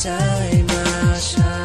Ajay Mashay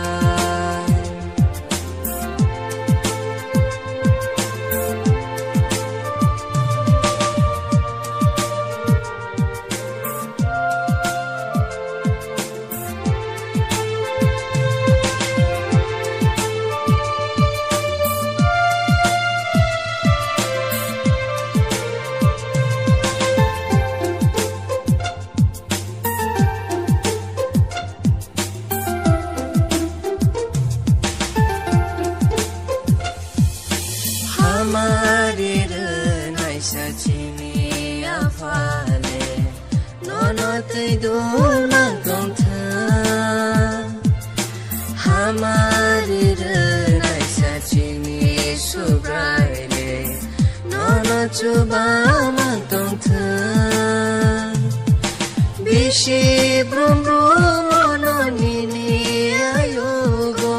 Coba mantong thang Bishi brum brum ono nini ayogo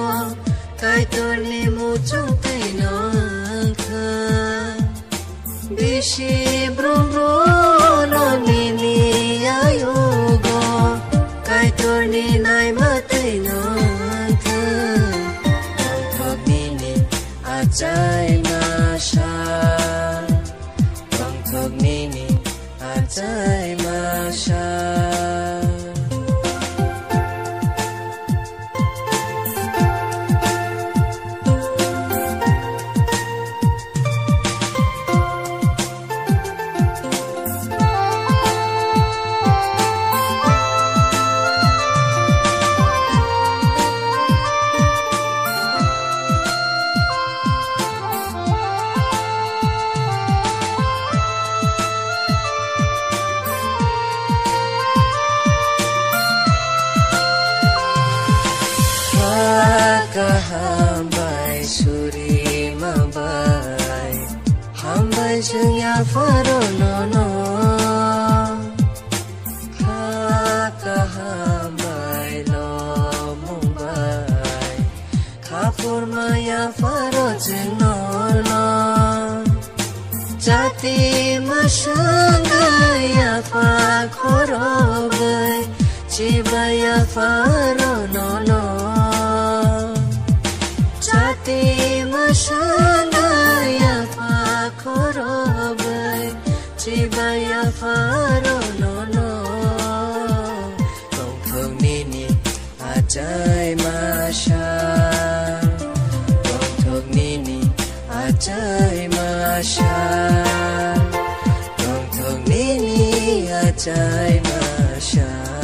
Kai torni muchong tay nong thang Bishi brum brum ono nini ayogo Kai torni nai matay nong thang Nong thok nini Ajay Mashay Nini Ajay Mashay Hambai suri mabai Hambai jengya faro no no Haka hambai lo mumbai Kapur maya faro jeng no no Jati masangaya fa khorogai Chibaya faro no no Jati masangaya fa khorogai Chibaya faro no no Tong thong nini Ajay Mashay Tong thong nini Ajay Mashay Tong thong nini Ajay Mashay